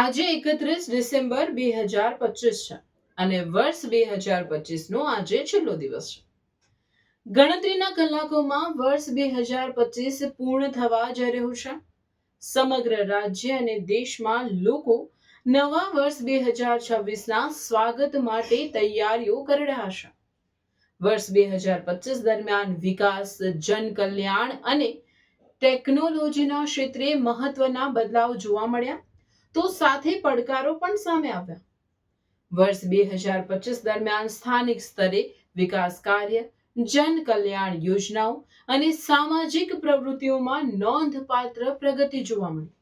આજે 31 ડિસેમ્બર 2025 છે અને વર્ષ 2025 નો આજે છેલ્લો દિવસ છે. ગણતરીના કલાકોમાં વર્ષ 2025 પૂર્ણ થવા જઈ રહ્યું છે. સમગ્ર રાજ્ય અને દેશમાં લોકો નવા વર્ષ 2026ના સ્વાગત માટે તૈયારીઓ કરી રહ્યા છે. વર્ષ 2025 દરમિયાન વિકાસ, જનકલ્યાણ અને ટેકનોલોજીના ક્ષેત્રે મહત્વના બદલાવ જોવા મળ્યા, તો સાથે પડકારો પણ સામે આવ્યા. વર્ષ 2025 દરમિયાન સ્થાનિક સ્તરે વિકાસ કાર્ય, જન કલ્યાણ યોજનાઓ અને સામાજિક પ્રવૃત્તિઓમાં નોંધપાત્ર પ્રગતિ જોવા મળી.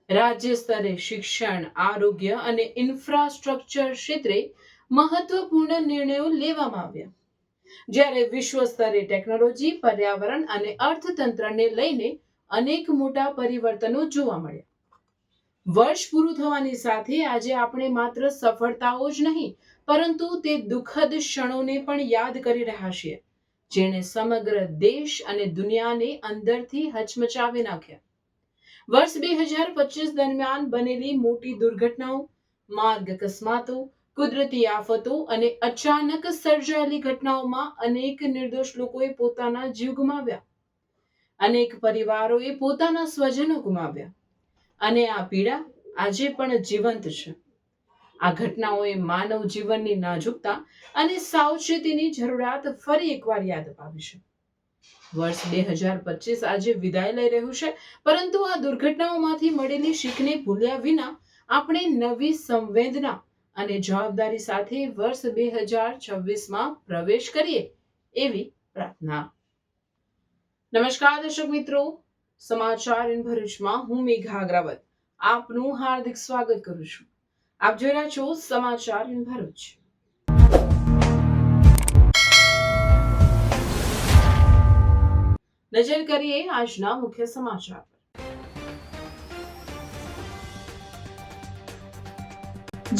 રાજ્ય સ્તરે શિક્ષણ, આરોગ્ય અને ઇન્ફ્રાસ્ટ્રક્ચર ક્ષેત્રે મહત્વપૂર્ણ નિર્ણયો લેવામાં આવ્યા, જ્યારે વિશ્વ સ્તરે ટેકનોલોજી, પર્યાવરણ અને અર્થતંત્રને લઈને અનેક મોટા પરિવર્તનો જોવા મળ્યા. વર્ષ પૂરું થવાની સાથે આજે આપણે માત્ર સફળતાઓ જ નહીં, પરંતુ તે દુઃખદ ક્ષણોને પણ યાદ કરી રહ્યા છીએ, જેણે સમગ્ર દેશ અને દુનિયાને અંદરથી હચમચાવી નાખ્યા. વર્ષ 2025 દરમિયાન બનેલી મોટી દુર્ઘટનાઓ, માર્ગ અકસ્માતો, કુદરતી આફતો અને અચાનક સર્જાયેલી ઘટનાઓમાં અનેક નિર્દોષ લોકોએ પોતાના જીવ ગુમાવ્યા. અનેક પરિવારોએ પોતાના સ્વજનો ગુમાવ્યા અને આ પીડા આજે પણ જીવંત છે. આ ઘટનાઓએ માનવ જીવનની નાજુકતા અને સાવચેતીની જરૂરિયાત ફરી એકવાર યાદ અપાવી છે. વર્ષ 2025 આજે વિદાય લઈ રહ્યું છે, પરંતુ આ દુર્ઘટનાઓમાંથી મળેલી શીખને ભૂલ્યા વિના આપણે નવી સંવેદના અને જવાબદારી સાથે વર્ષ 2026માં પ્રવેશ કરીએ, એવી પ્રાર્થના. નમસ્કાર દર્શક મિત્રો, સમાચાર ઇન ભરૂચમાં હું મેઘા અગ્રવાલ આપનું હાર્દિક સ્વાગત કરું છું. આપ જોઈ રહ્યા છો સમાચાર ઇન ભરૂચ. નજર કરીએ આજના મુખ્ય સમાચાર પર.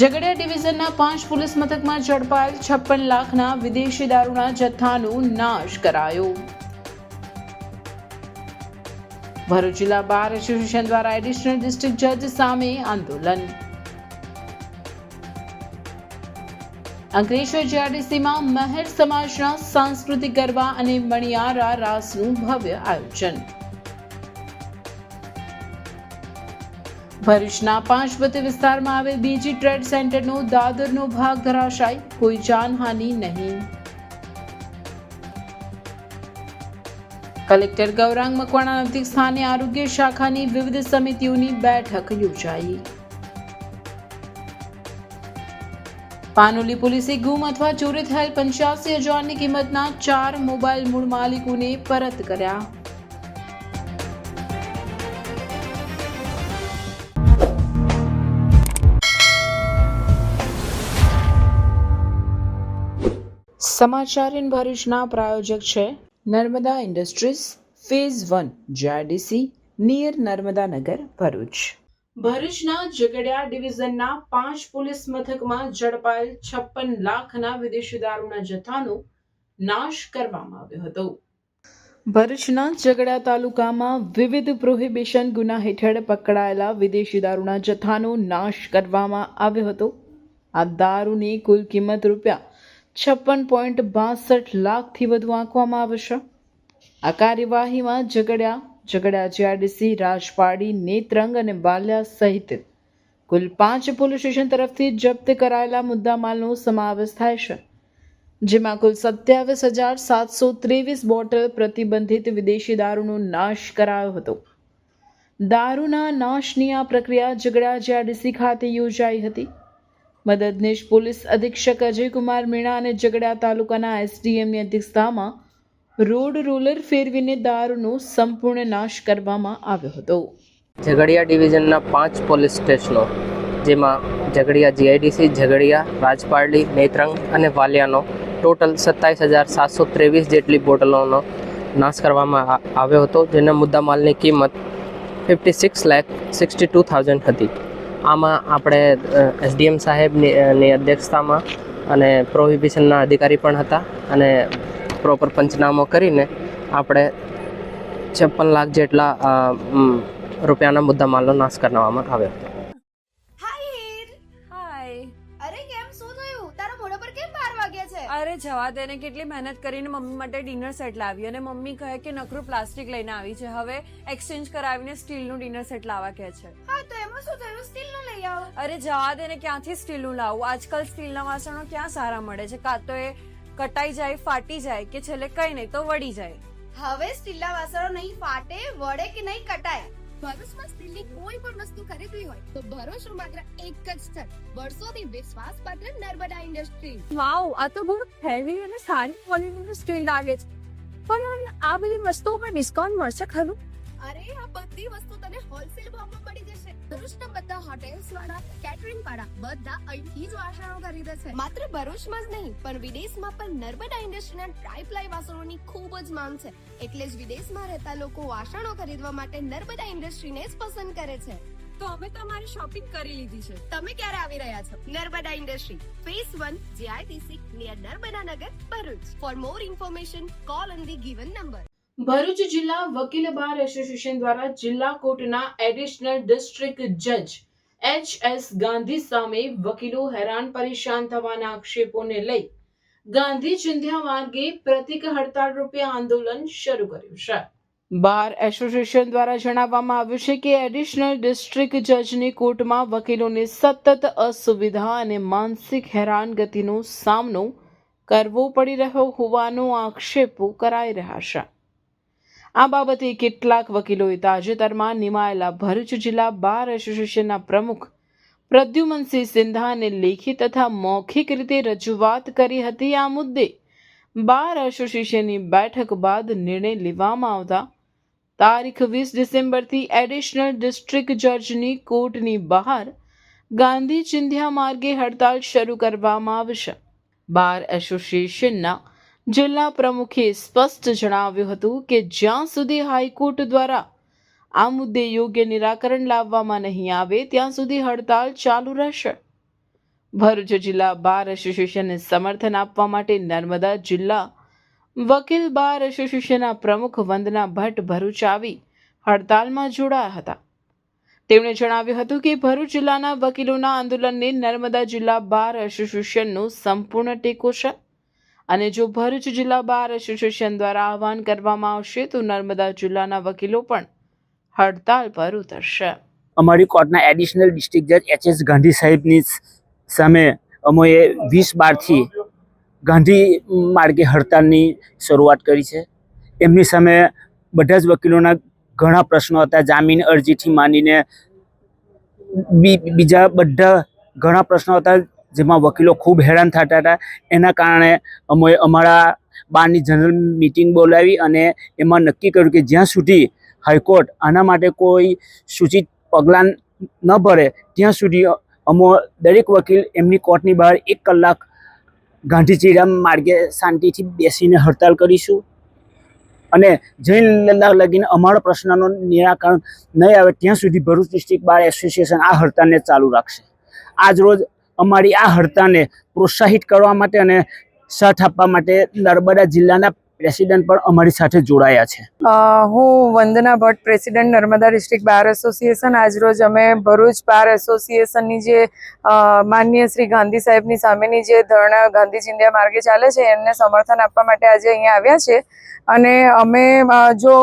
ઝઘડિયા ડિવિઝનના 5 પોલીસ મથકમાં ઝડપાયેલ 56 લાખના વિદેશી દારૂના જથ્થાનો નાશ કરાયો. ભરૂચ જિલ્લા બાર એસોસિએશન દ્વારા એડિશનલ ડિસ્ટ્રિક્ટ જજ સામે આંદોલન. અંકલેશ્વર જીઆરડીસીમાં મહેર સમાજના સાંસ્કૃતિક ગરબા અને મણિયારા રાસનું ભવ્ય આયોજન. ભરૂચના 5 વત્તી વિસ્તારમાં આવેલ બીજી ટ્રેડ સેન્ટરનો દાદરનો ભાગ ધરાશાય, કોઈ જાનહાનિ નહીં. કલેક્ટર ગૌરાંગ મકવાણા નજીક સ્થાને આરોગ્ય શાખાની વિવિધ સમિતિઓની બેઠક યોજાઈ. પાનોલી પોલીસે ગુમ અથવા ચોરી થયેલ 85,000ની કિંમતના 4 મોબાઈલ મૂળ માલિકોને પરત કર્યા. સમાચાર ઇન ભરૂચના પ્રાયોજક છે Narmada industries, phase 1, GRDC, near Narmada Nagar, Bharuch. ભરૂચના ઝઘડિયા ડિવિઝનના 5 પોલીસ મથકમાં ઝડપાયેલ 56 લાખના વિદેશી દારૂના જથ્થાનો નાશ કરવામાં આવ્યો હતો. ભરૂચના ઝઘડિયા તાલુકામાં વિવિધ પ્રોહિબિશન ગુના હેઠળ પકડાયેલા વિદેશી દારૂના જથ્થાનો નાશ કરવામાં આવ્યો હતો. આ દારૂની કુલ કિંમત ₹56.62 લાખથી વધુ આંકવામાં આવે છે. આ કાર્યવાહીમાં ઝઘડિયા જીઆરડીસી, રાજપારડી, નેત્રંગ અને વાલિયા સહિત કુલ 5 પોલીસ સ્ટેશન તરફથી જપ્ત કરાયેલા મુદ્દામાલનો સમાવેશ થાય છે, જેમાં કુલ 27,723 બોટલ પ્રતિબંધિત વિદેશી દારૂનો નાશ કરાયો હતો. દારૂના નાશની આ પ્રક્રિયા ઝઘડિયા જીઆરડીસી ખાતે યોજાઈ હતી. મદદનીશ પોલીસ અધિક્ષક અજયકુમાર મીણા અને ઝઘડિયા તાલુકાના એસડીએમની અધ્યક્ષતામાં રોડ રોલર ફેરવીને દારૂનો સંપૂર્ણ નાશ કરવામાં આવ્યો હતો. ઝઘડિયા ડિવિઝનના 5 પોલીસ સ્ટેશનો, જેમાં ઝઘડિયા જીઆઈડીસી, ઝઘડિયા, રાજપારડી, નેત્રંગ અને વાલિયાનો ટોટલ 27,723 જેટલી બોટલોનો નાશ કરવામાં આવ્યો હતો, જેના મુદ્દામાલની કિંમત 56,62,000 હતી. આમાં આપણે એસડીએમ સાહેબની અધ્યક્ષતામાં અને પ્રોહિબિશનના અધિકારી પણ હતા અને પ્રોપર પંચનામો કરીને આપણે 56 લાખ જેટલા રૂપિયાના મુદ્દામાલનો નાશ કરવામાં આવ્યો. જવા દે ને, કેટલી મહેનત કરીને મમ્મી માટે ડિનર સેટ લાવી અને મમ્મી કહે કે નકરું પ્લાસ્ટિક લઈને આવી છે, હવે એક્સચેન્જ કરાવીને સ્ટીલનું ડિનર સેટ લાવવા કહે છે. હા તો એમાં શું થયું, સ્ટીલનું લઈ આવો. અરે જવા દે ને, ક્યાંથી સ્ટીલનું લાવું? આજકાલ સ્ટીલના વાસણો ક્યાં સારા મળે છે? કાં તો એ કટાઈ જાય, ફાટી જાય, કે છેલ્લે કઈ નહીં તો વળી જાય. હવે સ્ટીલના વાસણો નહીં ફાટે, વળે કે નહીં કટાય. ભરૂચમાં સ્ટીલની કોઈ પણ વસ્તુ ખરીદવી હોય તો ભરૂચનું માત્ર એક જ સ્થળ, વર્ષોથી વિશ્વાસપાત્ર નર્મદા ઇન્ડસ્ટ્રીઝ. વાવ, આ તો બહુ હેવી અને સારી ક્વોલિટીનું સ્ટીલ લાગે છે. પણ આ બધી વસ્તુઓ પર ડિસ્કાઉન્ટ મળશે ખરું? અરે આ બધી વસ્તુ તને હોલસેલ ભાવમાં મળી જશે. ભરૂચના બધા હોટેલ્સ વાળા, કેટરિંગ વાળા બધા અહીંથી જ વાસણો ખરીદે છે. માત્ર ભરૂચમાં જ નહીં પણ વિદેશમાં પણ નર્મદા ઇન્ડસ્ટ્રીના ટ્રાય-પ્લાય વાસણોની ખૂબ જ માંગ છે. એટલે જ વિદેશમાં રહેતા લોકો વાસણો ખરીદવા માટે નર્મદા ઇન્ડસ્ટ્રીને જ પસંદ કરે છે. તો અમે તમારી શોપિંગ કરી લીધી છે. તમે ક્યારે આવી રહ્યા છો? Narmada industry, phase 1, JITC, near Narmada Nagar, Bharuch. For more information call on the given number. Bharuch જિલ્લા વકીલ બાર એસોસિએશન દ્વારા જિલ્લા કોર્ટના એડિશનલ ડિસ્ટ્રિક્ટ જજ HS ગાંધી સામે વકીલો હેરાન પરેશાન થવાના આક્ષેપોને લઈ ગાંધી ચિંધ્યા માર્ગે પ્રતિક હડતાળ રૂપે આંદોલન શરૂ કર્યું છે. બાર એસોસિએશન દ્વારા જણાવવામાં આવ્યું છે કે એડિશનલ ડિસ્ટ્રિક્ટ જજની કોર્ટમાં વકીલોને સતત અસુવિધા અને માનસિક હેરાનગતિનો સામનો કરવો પડી રહ્યો હોવાનો આક્ષેપો કરાઈ રહ્યા છે. આ બાબતે કેટલાક વકીલોએ તાજેતરમાં નિમાયેલા ભરૂચ જિલ્લા બાર એસોસિએશનના પ્રમુખ પ્રદ્યુમનસિંહ સિંધાને લેખિત તથા મૌખિક રીતે રજૂઆત કરી હતી. આ મુદ્દે બાર એસોસિએશનની બેઠક બાદ નિર્ણય લેવામાં આવતા તારીખ 20 ડિસેમ્બરથી એડિશનલ ડિસ્ટ્રિક્ટ જજની કોર્ટની બહાર ગાંધી ચિંધ્યા માર્ગે હડતાળ શરૂ કરવામાં આવશે. બાર એસોસિએશનના જિલ્લા પ્રમુખે સ્પષ્ટ જણાવ્યું હતું કે જ્યાં સુધી હાઈકોર્ટ દ્વારા આ મુદ્દે યોગ્ય નિરાકરણ લાવવામાં નહીં આવે ત્યાં સુધી હડતાળ ચાલુ રહેશે. ભરૂચ જિલ્લા બાર એસોસિએશનને સમર્થન આપવા માટે નર્મદા જિલ્લા વકીલ બાર એસોસિએશનના પ્રમુખ વંદના ભટ્ટ ભરૂચ આવી હડતાલમાં જોડાયા હતા. તેમણે જણાવ્યું હતું કે ભરૂચ જિલ્લાના વકીલોના આંદોલનને નર્મદા જિલ્લા બાર એસોસિએશનનો સંપૂર્ણ ટેકો છે અને જો ભરૂચ જિલ્લા બાર એસોસિએશન દ્વારા આહવાન કરવામાં આવશે તો નર્મદા જિલ્લાના વકીલો પણ હડતાળ પર ઉતરશે. અમારી કોર્ટના એડિશનલ ડિસ્ટ્રિક્ટ જજ HS ગાંધી સાહેબની સામે અમોએ 20/12થી ગાંધી માર્ગે હડતાળની શરૂઆત કરી છે. એમની સામે બધા જ વકીલોના ઘણા પ્રશ્નો હતા, જામીન અરજીથી માંડીને બીજા બધા ઘણા પ્રશ્નો હતા જેમાં વકીલો ખૂબ હેરાન થતા હતા. એના કારણે અમે અમારા બારની જનરલ મિટિંગ બોલાવી અને એમાં નક્કી કર્યું કે જ્યાં સુધી હાઈકોર્ટ આના માટે કોઈ સૂચિત પગલાં ન ભરે ત્યાં સુધી અમે દરેક વકીલ એમની કોર્ટની બહાર 1 કલાક ગાંધી ચિંધ્યા માર્ગે શાંતિથી બેસીને હડતાળ કરીશું અને જૈન લગીને અમારા પ્રશ્નનો નિરાકરણ નહીં આવે ત્યાં સુધી ભરૂચ ડિસ્ટ્રિક્ટ બાર એસોસિએશન આ હડતાળને ચાલુ રાખશે. આજ રોજ અમારી આ હડતાળને પ્રોત્સાહિત કરવા માટે અને સાથ આપવા માટે નર્મદા જિલ્લાના પ્રેસિડેન્ટ પણ અમારી સાથે જોડાયા છે. હું Vandana Bhatt, president Narmada district bar association. આજરોજ અમે ભરૂચ બાર એસોસિએશનની જે માનનીય શ્રી ગાંધી સાહેબની સામેની જે ધરણા ગાંધી ચિંધ્યા માર્ગે ચાલે છે એમને સમર્થન આપવા માટે આજે અહીંયા આવ્યા છે. અને અમે જો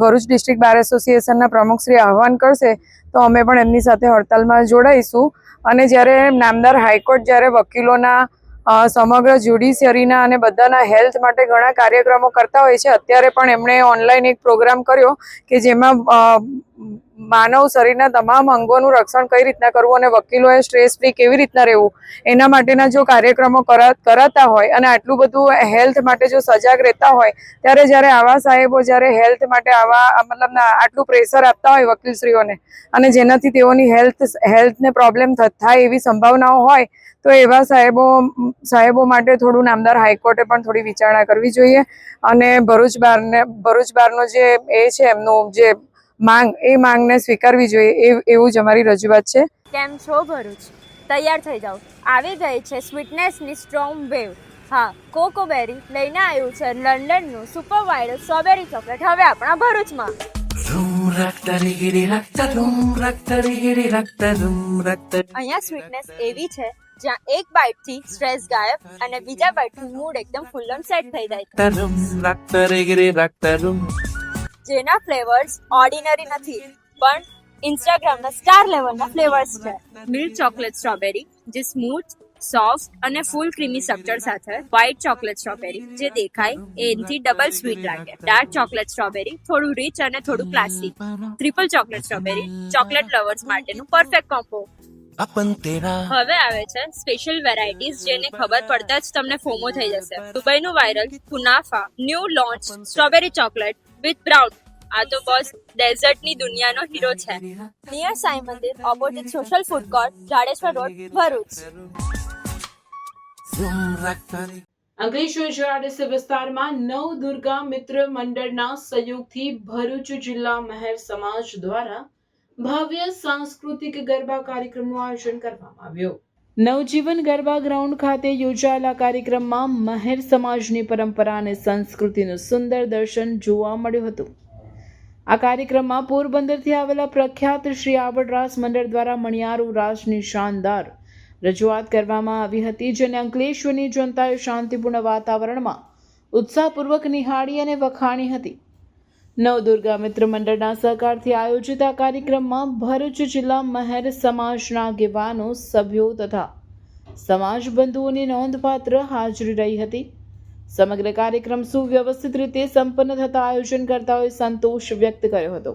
ભરૂચ ડિસ્ટ્રિક્ટ બાર એસોસિએશનના પ્રમુખ શ્રી આહવાન કરશે તો અમે પણ એમની સાથે હડતાલમાં જોડાઈશું. અને જ્યારે નામદાર હાઈકોર્ટ જ્યારે વકીલોના સમગ્ર જ્યુડિશિયરીના અને બધાના હેલ્થ માટે ઘણા કાર્યક્રમો કરતા હોય છે, અત્યારે પણ એમણે ઓનલાઈન એક પ્રોગ્રામ કર્યો કે જેમાં માનવ શરીરના તમામ અંગોનું રક્ષણ કઈ રીતના કરવું અને વકીલોએ સ્ટ્રેસ ફ્રી કેવી રીતના રહેવું એના માટેના જો કાર્યક્રમો કરાતા હોય અને આટલું બધું હેલ્થ માટે જો સજાગ રહેતા હોય ત્યારે જ્યારે આવા સાહેબો જ્યારે હેલ્થ માટે આવા મતલબ આટલું પ્રેશર આપતા હોય વકીલશ્રીઓને અને જેનાથી તેઓની હેલ્થને પ્રોબ્લેમ થાય એવી સંભાવનાઓ હોય તો એવા સાહેબો માટે થોડું નામદાર હાઈકોર્ટે પણ થોડી વિચારણા કરવી જોઈએ. અને ભરૂચ બારનો જે એ છે એમનું જે માંગને સ્વીકારવી જોઈએ એવું જ અમારી રજૂઆત છે. કેમ છો ભરૂચ? તૈયાર થઈ જાઓ, આવી ગઈ છે સ્વીટનેસની સ્ટ્રોંગ વેવ. હા, કોકોબેરી લઈને આવ્યું છે લંડનનું સુપર વાઇલ્ડ સ્ટ્રોબેરી ચોકલેટ હવે આપણા ભરૂચમાં. અહીંયા સ્વીટનેસ એવી છે જ્યાં એક બાઇટથી સ્ટ્રેસ ગાયબ અને બીજા બાઇટથી મૂડ એકદમ ફૂલ ઓન સેટ થઈ જાય જેના ફ્લેવર્સ ઓર્ડિનરી નથી પણ ઇન્સ્ટાગ્રામના સ્ટાર લેવલના ફ્લેવર્સ છે. મિલ્ક ચોકલેટ સ્ટ્રોબેરી જે સ્મૂથ સોફ્ટ અને ફૂલ ક્રીમી સ્ટ્રક્ચર સાથે, વ્હાઇટ ચોકલેટ સ્ટ્રોબેરી જે દેખાય એનાથી ડબલ સ્વીટ લાગે, ડાર્ક ચોકલેટ સ્ટ્રોબેરી થોડું રીચ અને થોડું classy, triple chocolate strawberry chocolate lovers માટેનું પરફેક્ટ કોમ્બો. હવે આવે છે સ્પેશિયલ વેરાયટીઝ જેને ખબર પડતા જ તમને ફોમો થઈ જશે. દુબઈનું વાયરલ કુનાફા new launch strawberry chocolate with brown. આ તો બોસ ડેઝર્ટની દુનિયાનો હીરો છે. નિયર સાઈ મંદિર opposite social food court, Jadeshwar road, Bharuch. Ankleshwar GIDC વિસ્તારમાં નવદુર્ગા મિત્ર મંડળના સહયોગથી ભરૂચ જિલ્લા મહેર સમાજ દ્વારા ભવ્ય સાંસ્કૃતિક ગરબા કાર્યક્રમનું આયોજન કરવામાં આવ્યું. નવજીવન ગરબા ગ્રાઉન્ડ ખાતે યોજાયેલા કાર્યક્રમમાં મહેર સમાજની પરંપરા અને સંસ્કૃતિનું સુંદર દર્શન જોવા મળ્યું હતું. આ કાર્યક્રમમાં પોરબંદરથી આવેલા પ્રખ્યાત શ્રી આવડ રાસ મંડળ દ્વારા મણિયારો રાસની શાનદાર રજૂઆત કરવામાં આવી હતી, જેને અંકલેશ્વરની જનતાએ શાંતિપૂર્ણ વાતાવરણમાં ઉત્સાહપૂર્વક નિહાળી અને વખાણી હતી. નવદુર્ગા મિત્ર મંડળના સહકારથી આયોજિત આ કાર્યક્રમમાં ભરૂચ જિલ્લા મહેર સમાજના આગેવાનો, સભ્યો તથા સમાજ બંધુઓની નોંધપાત્ર હાજરી રહી હતી. સમગ્ર કાર્યક્રમ સુવ્યવસ્થિત રીતે સંપન્ન થતા આયોજનકર્તાઓએ સંતોષ વ્યક્ત કર્યો હતો.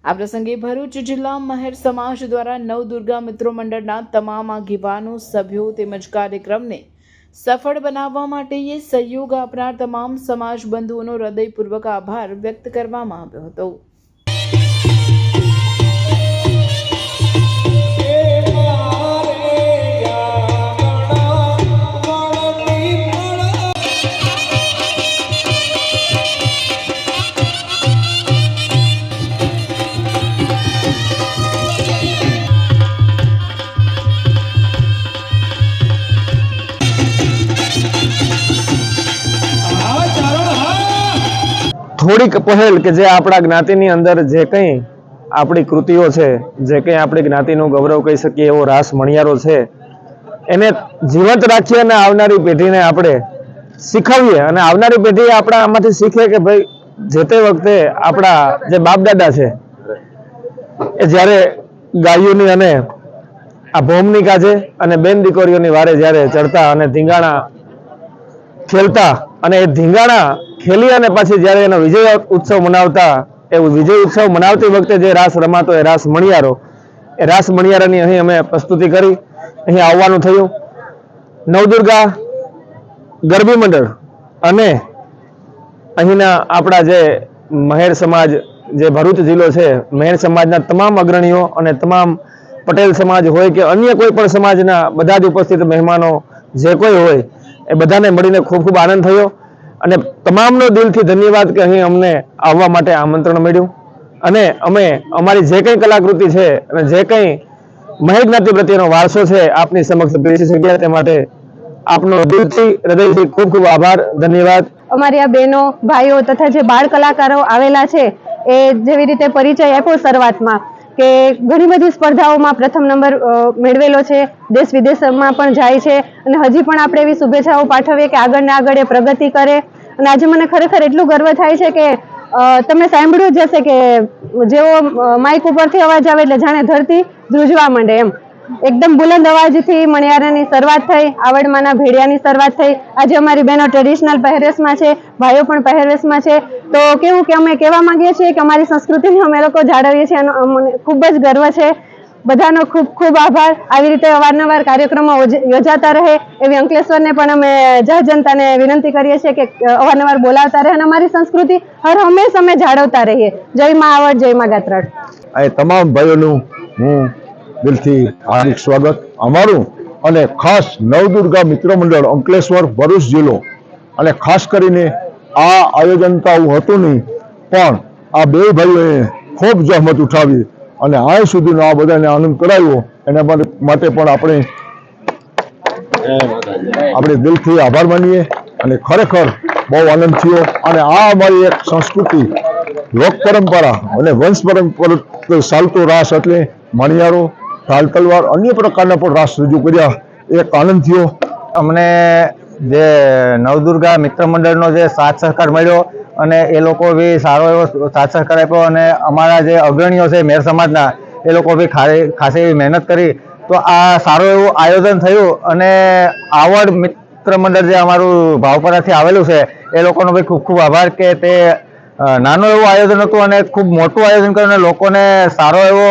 આ પ્રસંગે ભરૂચ જિલ્લા મહેર સમાજ દ્વારા નવદુર્ગા મિત્રો મંડળના તમામ આગેવાનો, સભ્યો તેમજ કાર્યક્રમને સફળ બનાવવા માટે સહયોગ આપનાર તમામ સમાજ બંધુઓનો હૃદયપૂર્વક આભાર વ્યક્ત કરવામાં આવ્યો હતો. થોડીક પહેલ કે જે આપણા જ્ઞાતિની અંદર જે કંઈ આપણી કૃતિઓ છે, જે કંઈ આપણી જ્ઞાતિનું ગૌરવ કહી શકીએ એવો રાસ મણિયારો છે, એને જીવંત રાખીએ અને આવનારી પેઢીને આપણે શીખવીએ અને આવનારી પેઢી આપણા આમાંથી શીખે કે ભાઈ જે તે વખતે આપણા જે બાપ દાદા છે એ જ્યારે ગાયોની અને આ ભોમની કાજે અને બેન દીકરીઓની વારે જ્યારે ચડતા અને ધીંગાણા ખેલતા અને એ ધીંગાણા ખેલી અને પછી જ્યારે એનો વિજય ઉત્સવ મનાવતા, એ વિજય ઉત્સવ મનાવતી વખતે જે રાસ રમાતો એ રાસ મણિયારો, એ રાસ મણિયારાની અહીં અમે પ્રસ્તુતિ કરી. અહીં આવવાનું થયું. નવદુર્ગા ગરબી મંડળ અને અહીંના આપણા જે મહેર સમાજ, જે ભરૂચ જિલ્લો છે, મહેર સમાજના તમામ અગ્રણીઓ અને તમામ પટેલ સમાજ હોય કે અન્ય કોઈ પણ સમાજના બધા જ ઉપસ્થિત મહેમાનો જે કોઈ હોય એ બધાને મળીને ખૂબ ખૂબ આનંદ થયો અને તમામનો દિલથી ધન્યવાદ કે અહીં અમને આવવા માટે આમંત્રણ મળ્યું અને અમે અમારી જે કંઈ કલાકૃતિ છે અને જે કંઈ મહેર જ્ઞાતિ પ્રત્યેનો વારસો છે આપની સમક્ષ પીરસી શક્યા તે માટે આપનો દિલથી હૃદયથી ખૂબ ખૂબ આભાર, ધન્યવાદ. અમારી આ બહેનો, ભાઈઓ તથા જે બાળ કલાકારો આવેલા છે એ જેવી રીતે પરિચય આપ્યો શરૂઆતમાં કે ઘણી બધી સ્પર્ધાઓમાં પ્રથમ નંબર મેળવેલો છે, દેશ વિદેશમાં પણ જાય છે અને હજી પણ આપણે એવી શુભેચ્છાઓ પાઠવીએ કે આગળ ને આગળ એ પ્રગતિ કરે. અને આજે મને ખરેખર એટલું ગર્વ થાય છે કે તમે સાંભળ્યું જ હશે કે જેવો માઇક ઉપરથી અવાજ આવે એટલે જાણે ધરતી ધ્રુજવા માંડે એમ. એકદમ બુલંદ અવાજથી મણિયારાની શરૂઆત થઈ, આવડમાંના ભેડિયાની શરૂઆત થઈ. આજે અમારી બહેનો ટ્રેડિશનલ પહેરવેશમાં છે, ભાઈઓ પણ પહેરવેશમાં છે. તો કેવું કે અમે કહેવા માંગીએ છીએ કે અમારી સંસ્કૃતિને અમે લોકો જાળવીએ છીએ, અમને ખૂબ જ ગર્વ છે. બધાનો ખૂબ ખૂબ આભાર. આવી રીતે અવારનવાર કાર્યક્રમો યોજાતા રહે એવી અંકલેશ્વરને પણ અમે જનતાને વિનંતી કરીએ છીએ કે અવારનવાર બોલાવતા રહે અને અમારી સંસ્કૃતિ હર હંમેશ અમે જાળવતા રહીએ. જય મા આવડ, જય મા ગાત્રાળ. આ તમામ ભાઈઓનું હું દિલથી હાર્દિક સ્વાગત અમારું અને ખાસ નવદુર્ગા મિત્ર મંડળ અંકલેશ્વર ભરૂચ જિલ્લો અને ખાસ કરીને આ આયોજન તો આવું હતું નહીં પણ આ બે ભાઈઓએ ખૂબ જહેમત ઉઠાવી અને આ સુધીનો આ બધાને આનંદ કરાવ્યો એના માટે પણ આપણે દિલથી આભાર માનીએ અને ખરેખર બહુ આનંદ થયો. અને આ અમારી એક સંસ્કૃતિ, લોક પરંપરા અને વંશ પરંપરા ચાલતો રાસ એટલે મણિયારો, ઢાલ તલવાર, અન્ય પ્રકારના પણ રાસ રજૂ કર્યા એક આનંદ થયો. અમને જે નવદુર્ગા મિત્ર મંડળનો જે સાથ સહકાર મળ્યો અને એ લોકો બી સારો એવો સાથ સહકાર આપ્યો અને અમારા જે અગ્રણીઓ છે મેર સમાજના એ લોકો બી ખાસી એવી મહેનત કરી તો આ સારું એવું આયોજન થયું અને આવડ મિત્ર મંડળ જે અમારું ભાવપરાથી આવેલું છે એ લોકોનો બી ખૂબ ખૂબ આભાર કે તે નાનું એવું આયોજન હતું અને ખૂબ મોટું આયોજન કર્યું અને લોકોને સારો એવો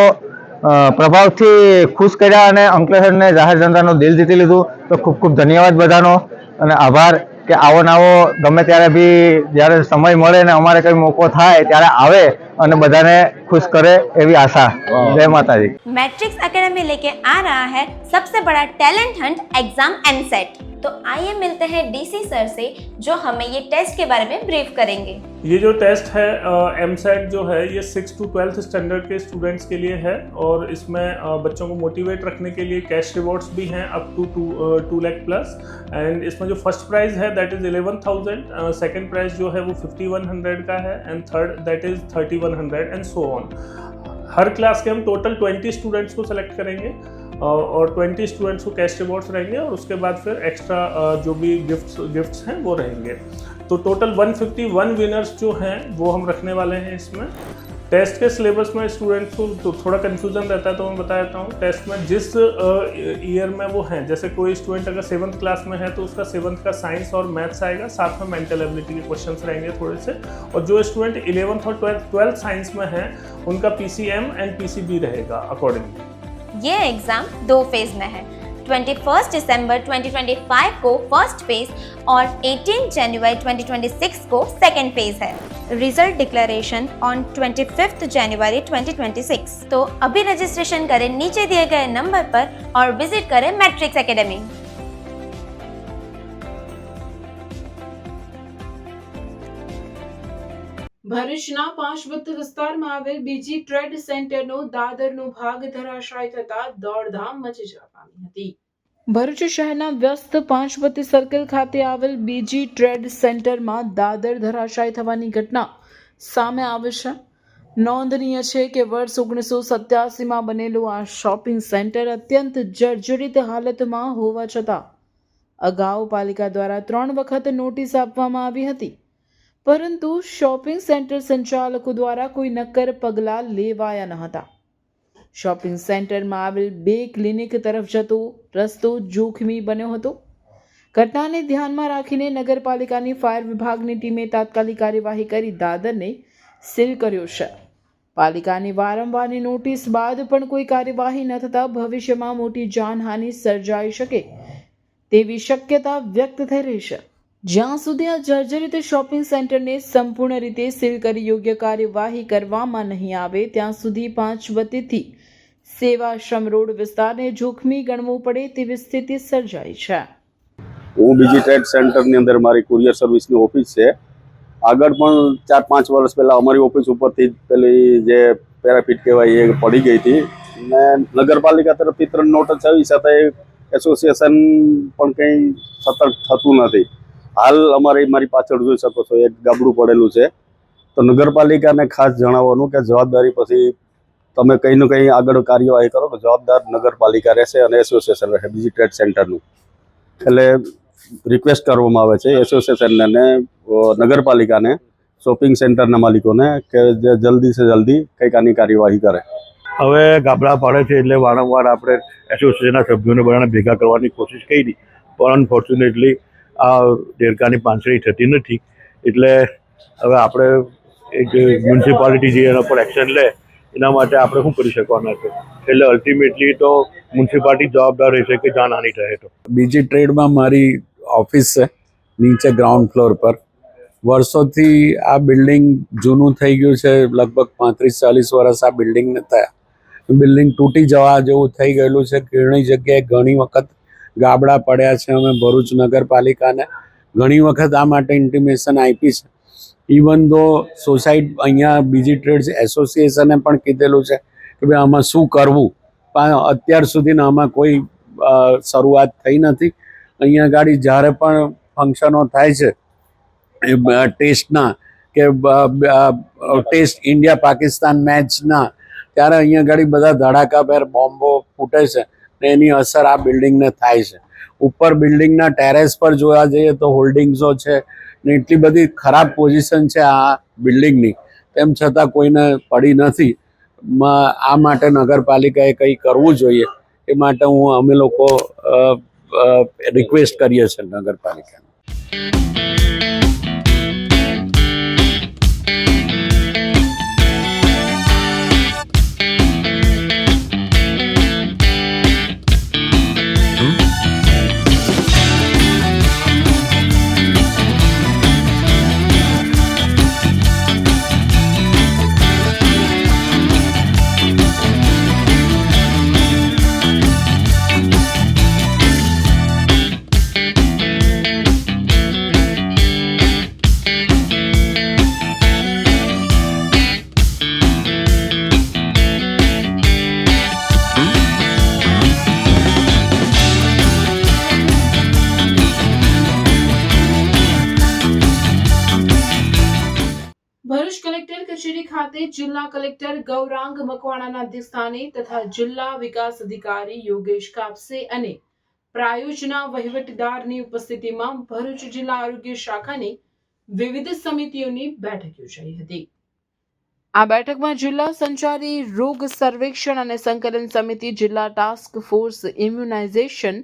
પ્રભાવથી ખુશ કર્યા અને અંકલેશ્વરને જાહેર જનતાનું દિલ જીતી લીધું. તો ખૂબ ખૂબ ધન્યવાદ બધાનો અને આભાર કે આવો નવો ગમે ત્યારે બી જ્યારે સમય મળે ને અમારે કંઈ મોકો થાય ત્યારે આવે અને બધાને ખુશ કરે એવી આશા. જય માતાજી. मैट्रिक्स एकेडमी लेके आ रहा है सबसे बड़ा टैलेंट हंट एग्जाम एमसेट। तो आइए मिलते हैं डीसी सर से जो हमें ये टेस्ट के बारे में ब्रीफ करेंगे। ये जो टेस्ट है एमसेट जो है ये 6 to 12th स्टैंडर्ड के स्टूडेंट्स के लिए है और इसमें बच्चों को मोटिवेट रखने के लिए कैश रिवॉर्ड्स भी हैं up to 2 lakh plus. And इसमें जो फर्स्ट प्राइज़ है दैट इज़ 11,000, सेकंड प्राइज़ जो है वो 5,100 का है and third that is 3,100 and so on. हर क्लास के हम टोटल 20 स्टूडेंट्स को सेलेक्ट करेंगे और 20 स्टूडेंट्स को कैश रिवॉर्ड्स रहेंगे और उसके बाद फिर एक्स्ट्रा जो भी गिफ्ट्स हैं वो रहेंगे। तो टोटल 151 विनर्स जो हैं वो हम रखने वाले हैं इसमें। टेस्ट के सिलेबस में स्टूडेंट्स को तो थोड़ा कन्फ्यूज़न रहता है तो मैं बता देता हूँ। टेस्ट में जिस ईयर में वो हैं, जैसे कोई स्टूडेंट अगर 7th क्लास में है तो उसका 7th का साइंस और मैथ्स आएगा, साथ में मेंटल एबिलिटी के क्वेश्चन्स रहेंगे थोड़े से। और जो स्टूडेंट 11th और 12th साइंस में हैं उनका PCM एंड PCB रहेगा अकॉर्डिंगली। ये एग्जाम 2 फेज में है। 21 दिसंबर 2025 को फर्स्ट फेज और 18 जनवरी 2026 को सेकेंड फेज है। रिजल्ट डिक्लेरेशन ऑन 25 जनवरी 2026। तो अभी रजिस्ट्रेशन करें नीचे दिए गए नंबर पर और विजिट करें मैट्रिक्स एकेडमी। ભરૂચના પાંચબત્ત વિસ્તારમાં આવેલ બીજી ટ્રેડ સેન્ટરનો દાદરનો ભાગ ધરાશાયી થતા દોડધામ મચી જવા પામી હતી। ભરૂચ શહેરના વ્યસ્ત પાંચબત્તી સર્કલ ખાતે આવેલ બીજી ટ્રેડ સેન્ટરમાં દાદર ધરાશાયી થવાની ઘટના સામે આવી છે। નોંધનીય છે કે વર્ષ 1987માં બનેલું આ શોપિંગ સેન્ટર અત્યંત જર્જરિત હાલતમાં હોવા છતાં અગાઉ પાલિકા દ્વારા 3 વખત નોટિસ આપવામાં આવી હતી, પરંતુ શોપિંગ સેન્ટર સંચાલકો દ્વારા કોઈ નક્કર પગલાં લેવાયા ન હતા। શોપિંગ સેન્ટરમાં આવેલ 2 ક્લિનિક તરફ જતો રસ્તો જોખમી બન્યો હતો। ઘટનાને ધ્યાનમાં રાખીને નગરપાલિકાની ફાયર વિભાગની ટીમે તાત્કાલિક કાર્યવાહી કરી દાદરને સીલ કર્યો છે। પાલિકાની વારંવારની નોટિસ બાદ પણ કોઈ કાર્યવાહી ન થતાં ભવિષ્યમાં મોટી જાનહાનિ સર્જાઈ શકે તેવી શક્યતા વ્યક્ત થઈ રહી છે। જ્યાં સુધી આ જર્જરિત શોપિંગ સેન્ટરને સંપૂર્ણ રીતે સીલ કરી યોગ્ય કાર્યવાહી કરવામાં નહીં આવે ત્યાં સુધી પાંચબત્તીથી સેવાશ્રમ રોડ વિસ્તારને જોખમી ગણવો પડે તેવી સ્થિતિ સર્જાઈ છે। હું બીજી ટ્રેડ સેન્ટરની અંદર મારી કુરિયર સર્વિસની ઓફિસ છે। આગળ પણ 4-5 વર્ષ પહેલાં અમારી ઓફિસ ઉપરથી પેલી જે પેરાફિટ કહેવાય એ પડી ગઈ હતી ને નગરપાલિકા તરફથી 3 નોટિસ આવી, છતાંય એસોસિએશન પણ કંઈ સતર્ક થતું નથી। હાલ મારી પાછળ જોઈ શકો છો એક ગાબડું પડેલું છે। તો નગરપાલિકાને ખાસ જણાવવાનું કે જવાબદારી પછી તમે કંઈ ને કંઈ આગળ કાર્યવાહી કરો તો જવાબદાર નગરપાલિકા રહેશે અને એસોસિએશન રહેશે બીજી ટ્રેડ સેન્ટરનું। એટલે રિક્વેસ્ટ કરવામાં આવે છે એસોસિએશનને અને નગરપાલિકાને, શોપિંગ સેન્ટરના માલિકોને કે જે જલ્દી સે જલ્દી કંઈક આની કાર્યવાહી કરે। હવે ગાબડા પડે છે એટલે વારંવાર આપણે એસોસિએશનના સભ્યોને બધાને ભેગા કરવાની કોશિશ કરી, પણ અનફોર્ચ્યુનેટલી આ દેડકાની પાંચડી થતી નથી। એટલે હવે આપણે એક મ્યુનિસિપાલિટી જે એના પર એક્શન લે એના માટે આપણે શું કરી શકવાના છે। એટલે અલ્ટિમેટલી તો મ્યુનિસિપાલિટી જવાબદાર રહેશે કે જાનહાનિ થાય તો। બીજી ટ્રેડમાં મારી ઓફિસ છે નીચે ગ્રાઉન્ડ ફ્લોર પર। વર્ષોથી આ બિલ્ડિંગ જૂનું થઈ ગયું છે, લગભગ 35-40 વર્ષ આ બિલ્ડિંગને થયા। બિલ્ડિંગ તૂટી જવા જેવું થઈ ગયેલું છે। ઘણી જગ્યાએ ઘણી વખત ગાબડા પડ્યા છે। અમે ભરૂચ નગરપાલિકાને ઘણી વખત આ માટે ઇન્ટિમેશન આપી છે। ઇવન ધો સોસાયટી અહીંયા બીજી ટ્રેડ્સ એસોસિએશને પણ કીધેલું છે કે ભાઈ આમાં શું કરવું, પણ અત્યાર સુધીના આમાં કોઈ શરૂઆત થઈ નથી। અહીંયા ગાડી જ્યારે પણ ફંક્શનો થાય છે ટેસ્ટના કે ટેસ્ટ ઇન્ડિયા પાકિસ્તાન મેચના, ત્યારે અહીંયા ગાડી બધા ધડાકાભેર બોમ્બો ફૂટે છે ને એની અસર આ બિલ્ડિંગને થાય છે। ઉપર બિલ્ડિંગના ટેરેસ પર જોવા જઈએ તો હોલ્ડિંગ્સો છે ને એટલી બધી ખરાબ પોઝિશન છે આ બિલ્ડિંગની, તેમ છતાં કોઈને પડી નથી. આ માટે નગરપાલિકાએ કંઈ કરવું જોઈએ એ માટે અમે લોકો રિક્વેસ્ટ કરીએ છીએ નગરપાલિકાને. ભરૂચ કલેક્ટર કચેરી ખાતે જિલ્લા કલેક્ટર ગૌરાંગ મકવાણાના અધ્યક્ષસ્થાને તથા જિલ્લા વિકાસ અધિકારી યોગેશ કાપસે અને પ્રાયોજના વહીવટદારની ઉપસ્થિતિમાં ભરૂચ જિલ્લા આરોગ્ય શાખાની વિવિધ સમિતિઓની બેઠક યોજાઈ હતી. આ બેઠકમાં જિલ્લા સંચારી રોગ સર્વેક્ષણ અને સંકલન સમિતિ, જિલ્લા task force immunisation,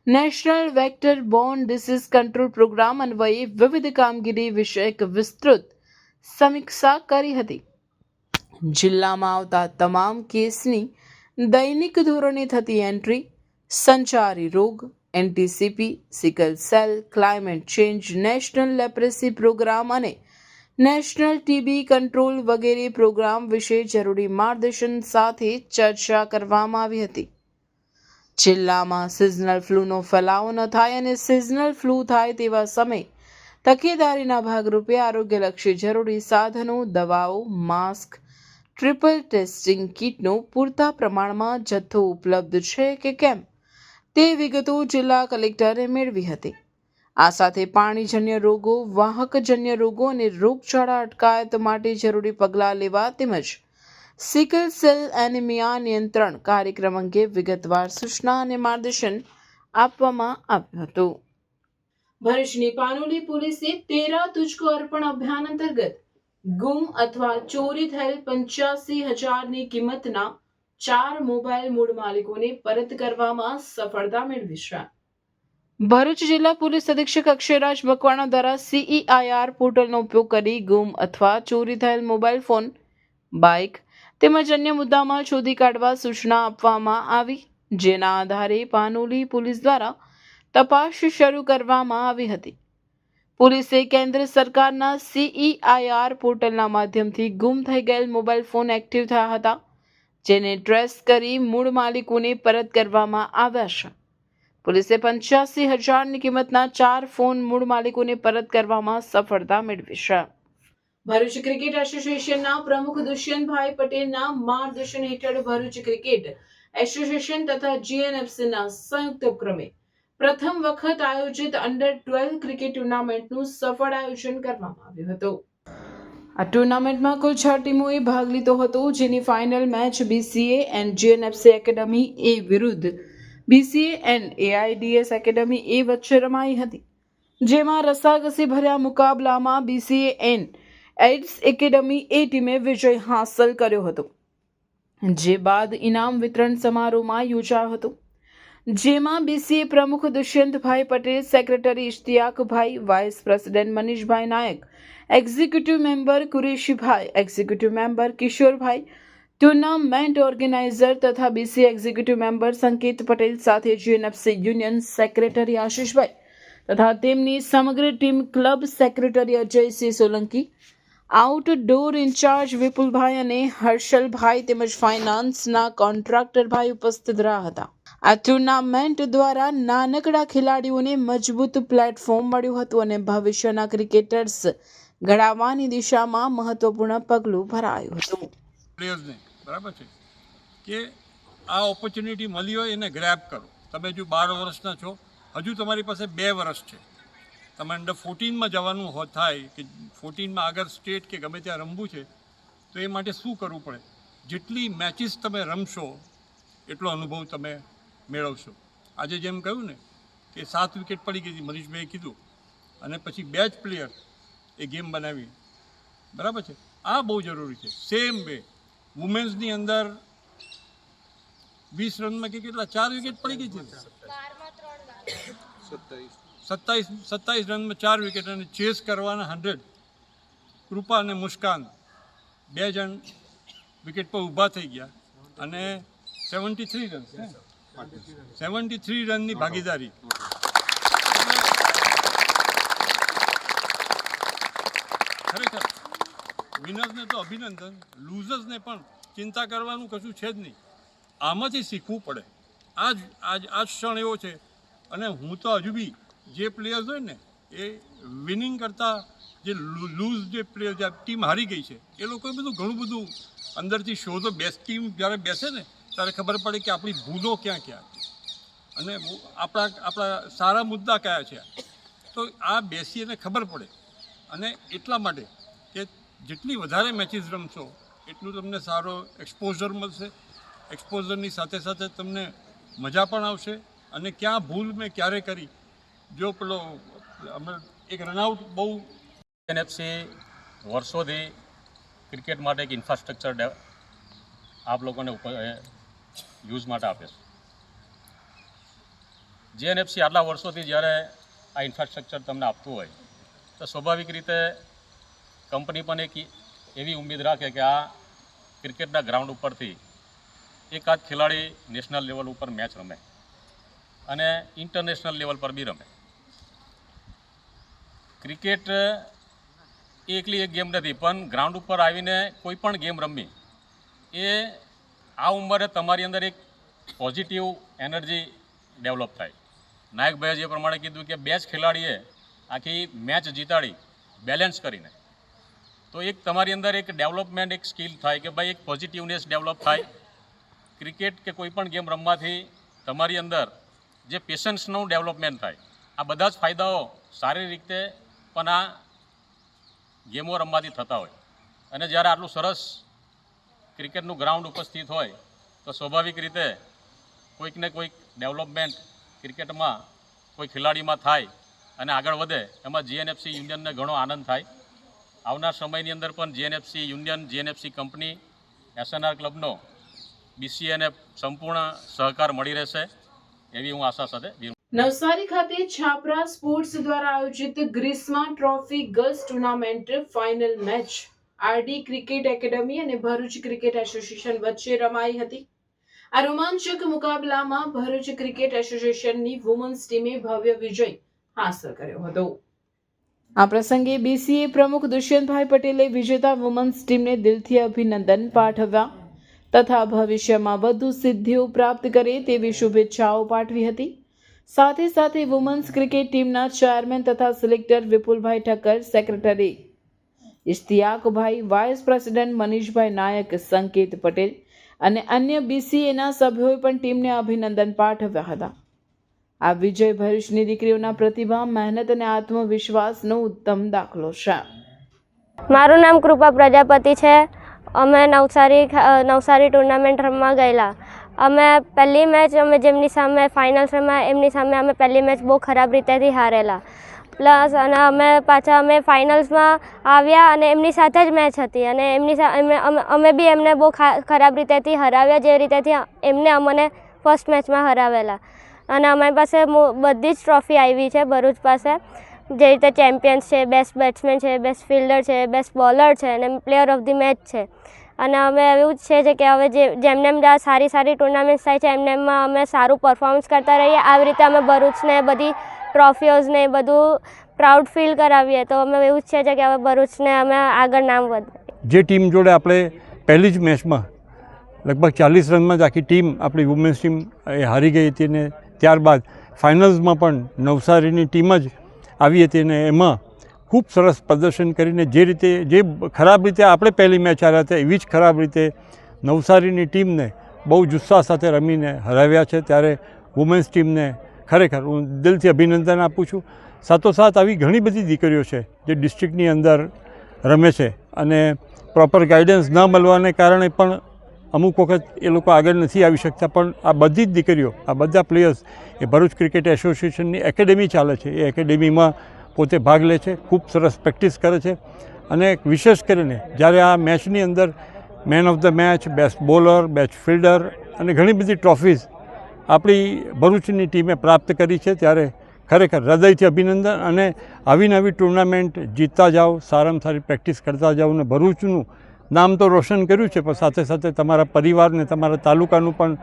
national vector borne disease control programme અન્વયે વિવિધ કામગીરી વિષયક વિસ્તૃત સમીક્ષા કરી હતી. જિલ્લામાં આવતા તમામ કેસની દૈનિક ધોરણે થતી એન્ટ્રી, સંચારી રોગ, NTCP, sickle cell, climate change, national leprosy program અને નેશનલ ટીબી કંટ્રોલ વગેરે પ્રોગ્રામ વિશે જરૂરી માર્ગદર્શન સાથે ચર્ચા કરવામાં આવી હતી. જિલ્લામાં સિઝનલ ફ્લૂનો ફેલાવો ન થાય અને સિઝનલ ફ્લૂ થાય તેવા સમયે તકેદારીના ભાગરૂપે આરોગ્યલક્ષી જરૂરી સાધનો, દવાઓ, માસ્ક, ટ્રિપલ ટેસ્ટિંગ કિટનો પૂરતા પ્રમાણમાં જથ્થો ઉપલબ્ધ છે કે કેમ તે વિગતો જિલ્લા કલેક્ટરે મેળવી હતી. આ સાથે પાણીજન્ય રોગો, વાહકજન્ય રોગો અને રોગચાળા અટકાયત માટે જરૂરી પગલાં લેવા તેમજ સિકલ સેલ એનિમિયા નિયંત્રણ કાર્યક્રમ અંગે વિગતવાર સૂચના અને માર્ગદર્શન આપવામાં આવ્યું હતું. ભરૂચની પાનોલી પોલીસે 13 તુજકો અર્પણ અભિયાન અંતર્ગત ગુમ અથવા ચોરી થયેલ 85,000ની કિંમતના 4 મોબાઈલ મૂળ માલિકોને પરત કરવામાં સફળતા મેળવી છે. ભરૂચ જિલ્લા પોલીસ અધિક્ષક અક્ષયરાજ મકવાણા દ્વારા CEIR પોર્ટલનો ઉપયોગ કરી ગુમ અથવા ચોરી થયેલ મોબાઈલ ફોન, બાઇક તેમજ અન્ય મુદ્દામાં શોધી કાઢવા સૂચના આપવામાં આવી, જેના આધારે પાનોલી પોલીસ દ્વારા તપાસ શરૂ કરવામાં આવી હતી. પોલીસે કેન્દ્ર સરકારના CEIR પોર્ટલના માધ્યમથી ગુમ થઈ ગયેલ મોબાઈલ ફોન એક્ટિવ થયા હતા, જેને ટ્રેસ કરી મૂળ માલિકોને પરત કરવામાં આવ્યા છે. પોલીસે 85,000ની કિંમતના 4 ફોન મૂળ માલિકોને પરત કરવામાં સફળતા મેળવી છે. ભરૂચ ક્રિકેટ એસોસિએશનના પ્રમુખ દુષ્યંતભાઈ પટેલના માર્ગદર્શન હેઠળ ભરૂચ ક્રિકેટ એસોસિએશન તથા GNFCના સંયુક્ત ઉપક્રમે પ્રથમ વખત આયોજિત અંડર-12 ક્રિકેટ ટુર્નામેન્ટનું સફળ આયોજન કરવામાં આવ્યું હતું. આ ટુર્નામેન્ટમાં કુલ 6 ટીમોએ ભાગ લીધો હતો, જેની final match BCA and GNFC academy A વિરુદ્ધ BCA and AIDS academy A વચ્ચે રમાઈ હતી, જેમાં રસાકસી ભર્યા મુકાબલામાં BCA and AIDS academy A ટીમે વિજય હાંસલ કર્યો હતો, જે બાદ ઇનામ વિતરણ સમારોહમાં યોજાયો હતો, જેમાં BCA પ્રમુખ Dushyantbhai Patel, secretary Ishtiyaqbhai, vice president Manishbhai Nayak, executive member Qureshibhai, executive member Kishorbhai, tournament organizer તથા BCA executive member Sanket Patel સાથે GNFC યુનિયન સેક્રેટરી આશીષભાઈ તથા તેમની સમગ્ર team, club secretary Ajaysinh Solanki, outdoor incharge Vipulbhai અને હર્ષલભાઈ તેમજ ફાઇનાન્સના કોન્ટ્રાક્ટરભાઈ ઉપસ્થિત રહ્યા હતા. આ ટુર્નામેન્ટ દ્વારા નાનકડા ખેલાડીઓને મજબૂત પ્લેટફોર્મ મળ્યું હતું અને ભવિષ્યના ક્રિકેટર્સ ઘડાવવાની દિશામાં મહત્વપૂર્ણ પગલું ભરાયું હતું. પ્લેયર્સને બરાબર છે કે આ ઓપોર્ચ્યુનિટી મળી હોય એને ગ્રેબ કરો. તમે જો 12 વર્ષના છો, હજુ તમારી પાસે 2 વર્ષ છે, તમે અંડર 14માં જવાનું થાય કે 14માં આગળ સ્ટેટ કે ગમે ત્યાં રમવું છે, તો એ માટે શું કરવું પડે? જેટલી મેચિસ તમે રમશો એટલો અનુભવ તમે મેળવશો. આજે જેમ કહ્યું ને કે 7 વિકેટ પડી ગઈ હતી, મનીષભાઈએ કીધું, અને પછી 2 જ પ્લેયર એ ગેમ બનાવી. બરાબર છે, આ બહુ જરૂરી છે. સેમ વે વુમેન્સની અંદર 20 રનમાં કે કેટલા 4 વિકેટ પડી ગઈ છે, 27 રનમાં 4 વિકેટ, અને ચેસ કરવાના 100. કૃપા અને મુસ્કાન 2 જણ વિકેટ પર ઊભા થઈ ગયા અને 73 રનની ભાગીદારી. ખરેખર વિનર્સને તો અભિનંદન, લૂઝર્સને પણ ચિંતા કરવાનું કશું છે જ નહીં. આમાંથી શીખવું પડે. આજ ક્ષણ એવો છે. અને હું તો હજુ બી જે પ્લેયર્સ હોય ને એ વિનિંગ કરતાં જે લૂઝ જે પ્લેયર જે ટીમ હારી ગઈ છે એ લોકોએ બધું ઘણું બધું અંદરથી શોધો. ટીમ જ્યારે બેસે ને ત્યારે ખબર પડે કે આપણી ભૂલો ક્યાં ક્યાં છે અને આપણા સારા મુદ્દા કયા છે. તો આ બેસી અને ખબર પડે. અને એટલા માટે કે જેટલી વધારે મેચીસ રમશો એટલું તમને સારો એક્સપોઝર મળશે. એક્સપોઝરની સાથે સાથે તમને મજા પણ આવશે. અને ક્યાં ભૂલ મેં ક્યારે કરી, જો પેલો અમે એક રનઆઉટ બહુ એનએફસી વર્ષોથી ક્રિકેટ માટે એક ઇન્ફ્રાસ્ટ્રક્ચર આપ લોકોને યુઝ માટે આપે છે. જેએનએફસી આટલા વર્ષોથી જ્યારે આ ઇન્ફ્રાસ્ટ્રક્ચર તમને આપતું હોય તો સ્વાભાવિક રીતે કંપની પણ એક એવી ઉમ્મીદ રાખે કે આ ક્રિકેટના ગ્રાઉન્ડ ઉપરથી એકાદ ખેલાડી નેશનલ લેવલ ઉપર મેચ રમે અને ઇન્ટરનેશનલ લેવલ પર બી રમે. ક્રિકેટ એકલી એક ગેમ નથી, પણ ગ્રાઉન્ડ ઉપર આવીને કોઈ પણ ગેમ રમવી એ આ ઉંમરે તમારી અંદર એક પોઝિટિવ એનર્જી ડેવલપ થાય. નાયકભાઈએ જે પ્રમાણે કીધું કે 2 જ ખેલાડીએ આખી મેચ જીતાડી બેલેન્સ કરીને, તો એક તમારી અંદર એક ડેવલપમેન્ટ, એક સ્કિલ થાય કે ભાઈ એક પોઝિટિવનેસ ડેવલપ થાય. ક્રિકેટ કે કોઈ પણ ગેમ રમવાથી તમારી અંદર જે પેશન્સનું ડેવલપમેન્ટ થાય. આ બધા જ ફાયદાઓ સારી રીતે પણ આ ગેમો રમવાથી થતા હોય. અને જ્યારે આટલું સરસ ક્રિકેટનું ગ્રાઉન્ડ ઉપસ્થિત હોય તો સ્વાભાવિક રીતે કોઈક ને કોઈક ડેવલપમેન્ટ ક્રિકેટમાં કોઈ ખેલાડીમાં થાય અને આગળ વધે. એમાં જીએનએફસી યુનિયનને ઘણો આનંદ થાય. આવનાર સમયની અંદર પણ જીએનએફસી યુનિયન, જીએનએફસી કંપની, એસએનઆર ક્લબનો બીસીએને સંપૂર્ણ સહકાર મળી રહેશે એવી હું આશા સાથે. નવસારી ખાતે છાપરા સ્પોર્ટ્સ દ્વારા આયોજિત Grishma trophy girls tournament final match RD cricket academy અને ભરૂચ ક્રિકેટ એસોસિએશન વચ્ચે રમાઈ હતી. આ રોમાંચક મુકાબલામાં ભરૂચ ક્રિકેટ એસોસિએશનની વુમન્સ ટીમે ભવ્ય વિજય હાંસલ કર્યો હતો. આ પ્રસંગે બીસીએ પ્રમુખ દુષ્યંતભાઈ પટેલે વિજેતા વુમન્સ ટીમને દિલથી અભિનંદન પાઠવ્યા તથા ભવિષ્યમાં વધુ સિદ્ધિઓ પ્રાપ્ત કરે તેવી શુભેચ્છાઓ પાઠવી હતી. સાથે સાથે વુમન્સ ક્રિકેટ ટીમના ચેરમેન તથા સિલેક્ટર વિપુલભાઈ Thakkar, secretary Ishtiyaqbhai, vice president Manishbhai નાયક, સંકેત પટેલ અને અન્ય બીસીએના સભ્યોએ પણ ટીમને અભિનંદન પાઠવ્યા હતા. આ વિજય ભરૂચની દીકરીઓના પ્રતિભા, મહેનત અને આત્મવિશ્વાસનો ઉત્તમ દાખલો છે. મારું નામ કૃપા પ્રજાપતિ છે. અમે નવસારી ટુર્નામેન્ટ રમવા ગયેલા. અમે પહેલી મેચ જેમની સામે ફાઇનલ્સ રમ્યા એમની સામે અમે પહેલી મેચ બહુ ખરાબ રીતેથી હારેલા. પ્લસ અને અમે ફાઇનલ્સમાં આવ્યા અને એમની સાથે જ મેચ હતી અને અમે બી એમને બહુ ખરાબ રીતેથી હરાવ્યા, જે રીતેથી એમને અમને ફર્સ્ટ મેચમાં હરાવેલા. અને અમારી પાસે બધી જ ટ્રોફી આવી છે ભરૂચ પાસે, જે રીતે ચેમ્પિયન્સ છે, બેસ્ટ બેટ્સમેન છે, બેસ્ટ ફિલ્ડર છે, બેસ્ટ બોલર છે અને પ્લેયર ઓફ ધી મેચ છે. અને અમે એવું જ છે કે હવે જેમને સારી ટુર્નામેન્ટ થાય છે એમનેમાં અમે સારું પરફોર્મન્સ કરતા રહીએ. આવી રીતે અમે ભરૂચને બધી ટ્રોફીઓઝને બધું પ્રાઉડ ફીલ કરાવીએ. તો અમે એવું જ છે કે હવે ભરૂચને અમે આગળ નામ વધે. જે ટીમ જોડે આપણે પહેલી જ મેચમાં લગભગ 40 રનમાં જ આખી ટીમ આપણી વુમેન્સ ટીમ એ હારી ગઈ હતી અને ત્યારબાદ ફાઇનલ્સમાં પણ નવસારીની ટીમ જ આવી હતી અને એમાં ખૂબ સરસ પ્રદર્શન કરીને જે ખરાબ રીતે આપણે પહેલી મેચ હાર્યા હતા એવી જ ખરાબ રીતે નવસારીની ટીમને બહુ જુસ્સા સાથે રમીને હરાવ્યા છે. ત્યારે વુમેન્સ ટીમને ખરેખર હું દિલથી અભિનંદન આપું છું. સાથોસાથ આવી ઘણી બધી દીકરીઓ છે જે ડિસ્ટ્રિક્ટની અંદર રમે છે અને પ્રોપર ગાઈડન્સ ન મળવાને કારણે પણ અમુક વખત એ લોકો આગળ નથી આવી શકતા, પણ આ બધી જ દીકરીઓ, આ બધા પ્લેયર્સ એ ભરૂચ ક્રિકેટ એસોસિએશનની એકેડેમી ચાલે છે, એ એકેડેમીમાં પોતે ભાગ લે છે, ખૂબ સરસ પ્રેક્ટિસ કરે છે. અને વિશેષ કરીને જ્યારે આ મેચની અંદર man of the match, best bowler, best fielder અને ઘણી બધી ટ્રોફીઝ આપણી ભરૂચની ટીમે પ્રાપ્ત કરી છે, ત્યારે ખરેખર હૃદયથી અભિનંદન. અને આવી નવી ટુર્નામેન્ટ જીતતા જાઓ, સારામાં સારી પ્રેક્ટિસ કરતા જાઓ અને ભરૂચનું નામ તો રોશન કર્યું છે, પણ સાથે સાથે તમારા પરિવારને, તમારા તાલુકાનું પણ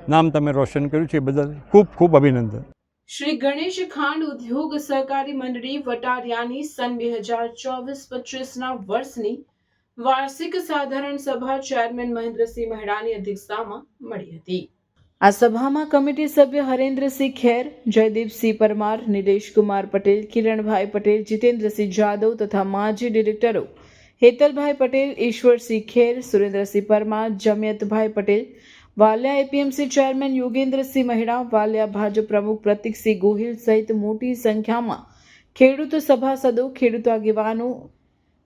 નામ તમે રોશન કર્યું છે, એ બદલ ખૂબ ખૂબ અભિનંદન. શ્રી ગણેશ ખાંડ ઉદ્યોગ સહકારી મંડળી વટારિયાની સન 2024-25ના વર્ષની વાર્ષિક સાધારણ સભા ચેરમેન મહેન્દ્રસિંહ મહેડાની અધ્યક્ષતામાં મળી હતી. આ સભામાં કમિટી સભ્ય હરેન્દ્રસિંહ ખેર, જયદીપસિંહ પરમાર, નિલેશકુમાર પટેલ, કિરણભાઈ પટેલ, જીતેન્દ્રસિંહ જાદવ તથા માજી ડિરેક્ટરો હેતલભાઈ પટેલ, ઈશ્વરસિંહ ખેર, સુરેન્દ્રસિંહ પરમાર, જમિયતભાઈ પટેલ, વાલિયા એપીએમસી ચેરમેન યોગેન્દ્રસિંહ મહેડા, વાલિયા ભાજપ પ્રમુખ પ્રતિકસિંહ ગોહિલ સહિત મોટી સંખ્યામાં ખેડૂત સભાસદો, ખેડૂત આગેવાનો,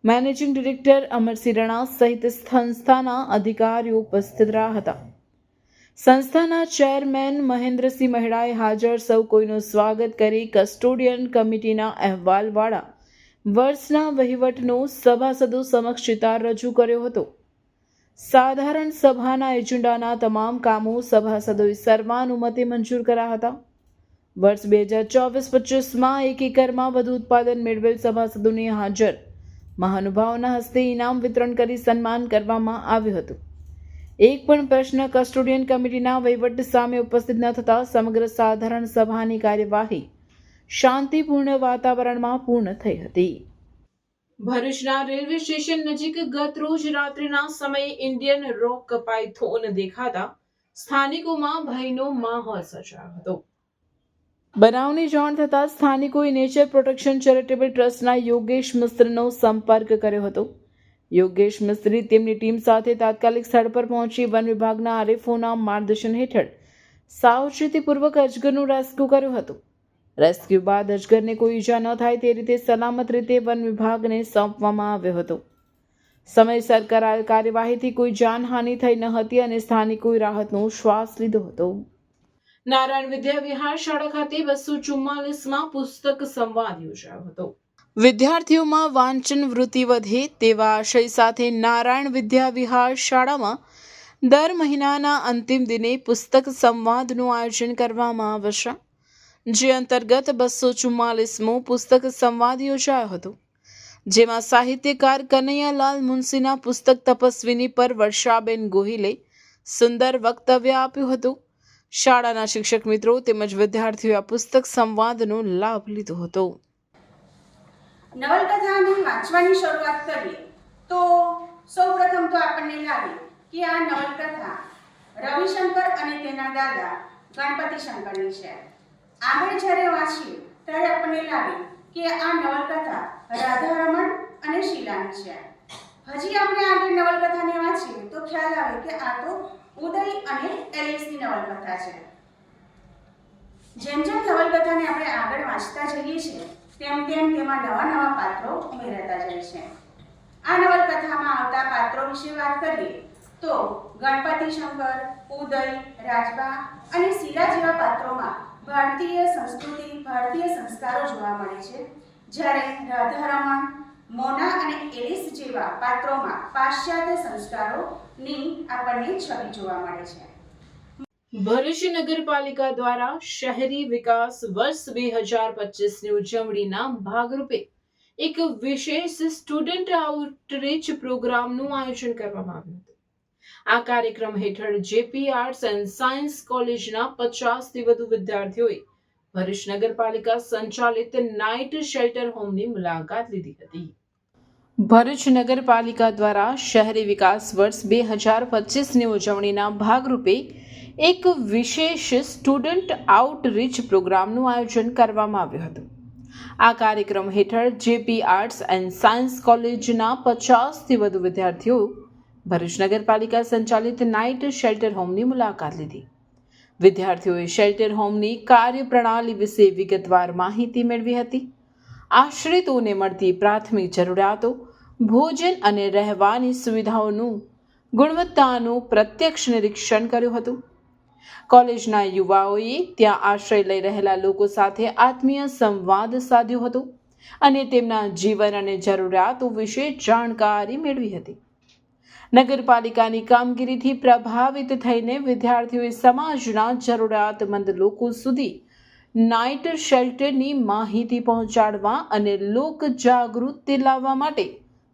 મેનેજિંગ ડિરેક્ટર અમરસિંહ રણા સહિત સંસ્થાના અધિકારીઓ ઉપસ્થિત રહ્યા હતા. સંસ્થાના ચેરમેન મહેન્દ્રસિંહ મહેડાએ હાજર સૌ કોઈનું સ્વાગત કરી કસ્ટોડિયન કમિટીના અહેવાલવાળા વર્ષના વહીવટનો સભાસદો સમક્ષ ચિતાર રજૂ કર્યો હતો. સાધારણ સભાના એજન્ડાના તમામ કામો સભાસદોએ સર્વાનુમતે મંજૂર કર્યા હતા. વર્ષ 2024-25માં 1 એકરમાં વધુ ઉત્પાદન મેળવેલ સભાસદોને હાજર મહાનુભાવોના હસ્તે ઇનામ વિતરણ કરી સન્માન કરવામાં આવ્યું હતું. એક પણ પ્રશ્ન કસ્ટોડિયન કમિટીના વહીવટ સામે ઉપસ્થિત ન થતા સમગ્ર સાધારણ સભાની કાર્યવાહી શાંતિપૂર્ણ વાતાવરણમાં પૂર્ણ થઈ હતી. ભરૂચના રેલવે સ્ટેશન નજીક ગત રોજ રાત્રિના સમયે ઇન્ડિયન રોક પાયથોન દેખાતા સ્થાનિકોમાં ભયનો માહોલ સર્જાયો હતો. બનાવની જાણ થતાં સ્થાનિકોએ નેચર પ્રોટેક્શન ચેરિટેબલ ટ્રસ્ટના યોગેશ મિસ્ત્રીનો સંપર્ક કર્યો હતો. યોગેશ મિસ્ત્રી તેમની ટીમ સાથે તાત્કાલિક સ્થળ પર પહોંચી વન વિભાગના આરએફઓના માર્ગદર્શન હેઠળ સાવચેતીપૂર્વક અજગરનું રેસ્ક્યુ કર્યું હતું. રેસ્ક્યુ બાદ અજગરને કોઈ ઈજા ન થાય તે રીતે સલામત રીતે વન વિભાગને સોંપવામાં આવ્યો હતો. સમયસર કરાયેલ કાર્યવાહીથી કોઈ જાનહાનિ થઈ ન હતી અને સ્થાનિકોએ રાહતનો શ્વાસ લીધો હતો. નારાયણ વિદ્યા વિહાર શાળા ખાતે 244માં પુસ્તક સંવાદ યોજાયો હતો. વિદ્યાર્થીઓમાં વાંચન વૃત્તિ વધે તેવા આશય સાથે નારાયણ વિદ્યા વિહાર શાળામાં દર મહિનાના અંતિમ દિને પુસ્તક સંવાદનું આયોજન કરવામાં આવે છે, જે અંતર્ગત 244મો પુસ્તક સંવાદ યોજાયો હતો, જેમાં સાહિત્યકાર કનૈયાલાલ મુનશીના પુસ્તક તપસ્વીની પર વર્ષાબેન ગોહિલે સુંદર વક્તવ્ય આપ્યું હતું. શાળાના શિક્ષક મિત્રો તેમજ વિદ્યાર્થીઓએ આ પુસ્તક સંવાદનો લાભ લીધો હતો. નવલકથાને વાંચવાની શરૂઆત કરીએ તો સૌપ્રથમ તો આપણને લાગે કે આ નવલકથા રવિશંકર અને તેના દાદા ગણપતિ શંકરની છે. આગળ જ્યારે વાંચીએ ત્યારે આપણને લાગે કે આ નવલકથા રાધારમણ અને શીલાની છે. હજી આપણે આગળ નવલકથાને વાંચીએ તો ખ્યાલ આવે કે આ તો ઉદય અને એલિસની નવલકથા છે. જેમ જેમ નવલકથાને આપણે આગળ વાંચતા જઈએ છીએ તેમ તેમ તેમાં નવા નવા પાત્રો ઉમેરાતા જાય છે. આ નવલકથામાં આવતા પાત્રો વિશે વાત કરીએ તો ગણપતિ શંકર, ઉદય, રાજબા અને શીલા જેવા પાત્રોમાં ભારતીય સંસ્કૃતિ, ભારતીય સંસ્કારો જોવા મળે છે, જ્યારે રાધારમણ, મોના અને એલિસ જેવા પાત્રોમાં પાશ્ચાત્ય સંસ્કારોની આપણને છબી જોવા મળે છે. ભરૂચ નગરપાલિકા દ્વારા શહેરી વિકાસ વર્ષ 2025ની ઉજવણીના ભાગરૂપે એક વિશેષ સ્ટુડન્ટ આઉટરીચ પ્રોગ્રામનું આયોજન કરવામાં આવ્યું હતું. આ કાર્યક્રમ હેઠળ જેપી આર્ટ્સ એન્ડ સાયન્સ કોલેજના 50થી વધુ વિદ્યાર્થીઓએ ભરૂચ નગરપાલિકા સંચાલિત નાઇટ શેલ્ટર હોમની મુલાકાત લીધી હતી. ભરૂચ નગરપાલિકા દ્વારા શહેરી વિકાસ વર્ષ 2025ની ઉજવણીના ભાગરૂપે એક વિશેષ સ્ટુડન્ટ આઉટરીચ પ્રોગ્રામનું આયોજન કરવામાં આવ્યું હતું. આ કાર્યક્રમ હેઠળ જેપી આર્ટ્સ એન્ડ સાયન્સ કોલેજના 50થી વધુ વિદ્યાર્થીઓ ભરૂચ નગરપાલિકા સંચાલિત નાઇટ શેલ્ટર હોમની મુલાકાત લીધી. વિદ્યાર્થીઓએ શેલ્ટર હોમની કાર્યપ્રણાલી વિશે વિગતવાર માહિતી મેળવી હતી. આશ્રિતોને મળતી પ્રાથમિક જરૂરિયાતો, ભોજન અને રહેવાની સુવિધાઓનું ગુણવત્તાનું પ્રત્યક્ષ નિરીક્ષણ કર્યું હતું. કોલેજના યુવાઓએ ત્યાં આશ્રય લઈ રહેલા લોકો સાથે આત્મીય સંવાદ સાધ્યો હતો અને તેમના જીવન અને જરૂરિયાતો વિશે જાણકારી મેળવી હતી. નગરપાલિકાની કામગીરીથી પ્રભાવિત થઈને વિદ્યાર્થીઓએ સમાજના જરૂરિયાતમંદ લોકો સુધી નાઇટ શેલ્ટરની માહિતી પહોંચાડવા અને લોક જાગૃતિ લાવવા માટે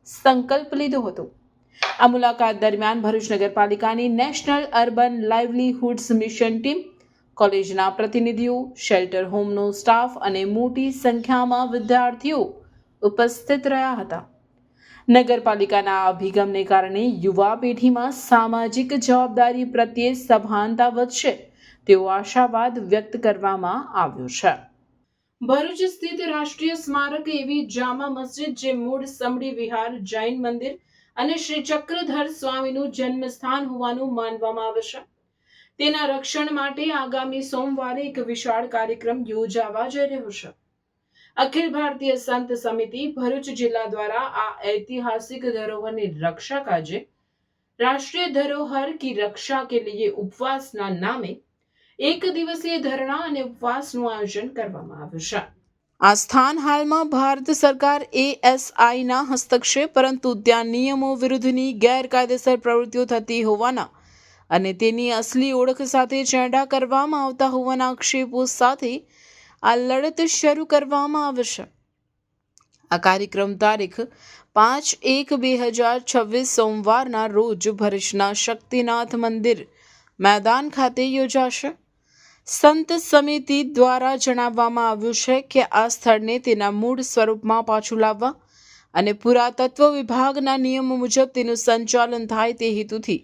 સંકલ્પ લીધો હતો. આ મુલાકાત દરમિયાન ભરૂચ નગરપાલિકાની નેશનલ અર્બન લાઇવલીહુડ્સ મિશન ટીમ, કોલેજના પ્રતિનિધિઓ, શેલ્ટર હોમનો સ્ટાફ અને મોટી સંખ્યામાં વિદ્યાર્થીઓ ઉપસ્થિત રહ્યા હતા. નગરપાલિકાના આ અભિગમને કારણે યુવા પેઢીમાં સામાજિક જવાબદારી પ્રત્યે સભાનતા વધશે તેવો આશાવાદ વ્યક્ત કરવામાં આવ્યો છે. ભરૂચ સ્થિત રાષ્ટ્રીય સ્મારક એવી જામા મસ્જિદ, જે મૂળ સમડી વિહાર જૈન મંદિર અને શ્રી ચક્રધર સ્વામીનું જન્મસ્થાન હોવાનું માનવામાં આવે છે, તેના રક્ષણ માટે આગામી સોમવારે એક વિશાળ કાર્યક્રમ યોજાવા જઈ રહ્યો છે. અખિલ ભારતીય સંત સમિતિ ભરૂચ જિલ્લા દ્વારા આ ऐतिहासिक धरोहરની रक्षा કાજે રાષ્ટ્રીય ધરોહર की रक्षा के लिए ઉપવાસના નામે એક દિવસીય ધરણા અને ઉપવાસનું આયોજન કરવામાં આવ્યું છે. આ સ્થાન હાલમાં ભારત સરકાર ASIના હસ્તક્ષેપ, પરંતુ ત્યાં નિયમો વિરુદ્ધની ગેરકાયદેસર પ્રવૃત્તિઓ થતી હોવાના અને તેની અસલી ઓળખ સાથે ચેડા કરવામાં આવતા હોવાના આક્ષેપો સાથે આ લડત શરૂ કરવામાં આવશે. આ કાર્યક્રમ તારીખ 5/1/2026 સોમવારના રોજ ભરૂચના શક્તિનાથ મંદિર મેદાન ખાતે યોજાશે. સંત સમિતિ દ્વારા જણાવવામાં આવ્યું છે કે આ સ્થળને તેના મૂળ સ્વરૂપમાં પાછું લાવવા અને પુરાતત્વ વિભાગના નિયમો મુજબ તેનું સંચાલન થાય તે હેતુથી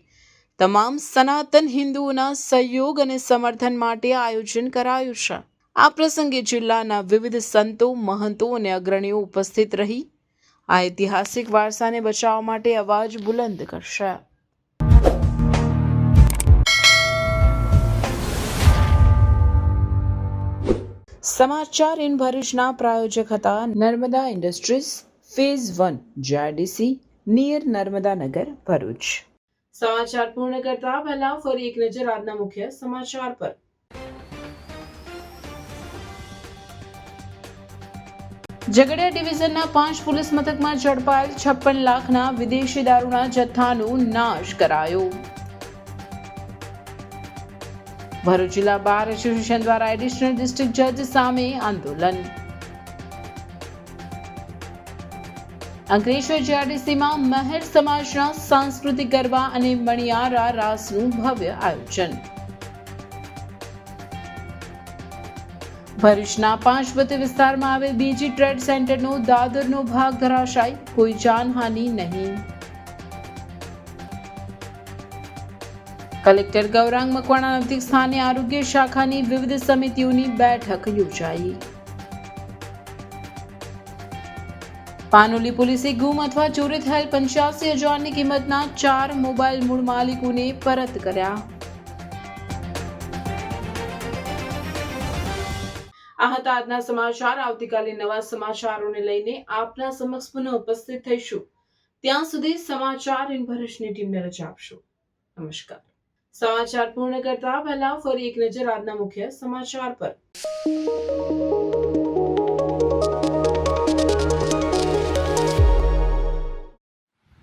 તમામ સનાતન હિન્દુઓના સહયોગ અને સમર્થન માટે આયોજન કરાયું છે. આ પ્રસંગે જિલ્લાના વિવિધ સંતો, મહંતો અને અગ્રણીઓ ઉપસ્થિત રહી આ ઐતિહાસિક વારસાને બચાવવા માટે અવાજ બુલંદ કરશે. સમાચાર ઇન ભરૂચના પ્રાયોજક હતા Narmada industries phase 1 JIDC near Narmada Nagar Bharuch. સમાચાર પૂર્ણ કરતા પહેલા ફરી એક નજર આજના મુખ્ય સમાચાર પર. ઝઘડિયા ડિવિઝનના 5 પોલીસ મથકમાં ઝડપાયેલ 56 લાખના વિદેશી દારૂના જથ્થાનો નાશ કરાયો. ભરૂચ જિલ્લા બાર એસોસિએશન દ્વારા એડિશનલ ડિસ્ટ્રિક્ટ જજ સામે આંદોલન. અંકલેશ્વર JIDCમાં મહેર સમાજના સાંસ્કૃતિક ગરબા અને મણિયારા રાસનું ભવ્ય આયોજન. ભરૂચના 5 વત્તી વિસ્તારમાં આવેલ બીજી ટ્રેડ સેન્ટરનો દાદરનો ભાગ ધરાશાય, કોઈ જાનહાનિ નહીં. કલેક્ટર ગૌરાંગ મકવાણા નજીક સ્થાને આરોગ્ય શાખાની વિવિધ સમિતિઓની બેઠક યોજાઈ. પાનોલી પોલીસે ગુમ અથવા ચોરી થયેલ 85,000ની કિંમતના 4 મોબાઈલ મૂળ માલિકોને પરત કર્યા. આ હતા આજના સમાચાર. આવતીકાલે નવા સમાચારોને લઈને આપના સમક્ષ પુનઃ ઉપસ્થિત થઈશું. ત્યાં સુધી સમાચાર ઇન ભરૂચની ટીમને રજા આપશો. નમસ્કાર. સમાચાર પૂર્ણ કરતા પહેલા ફરી એક નજર આજના મુખ્ય સમાચાર પર.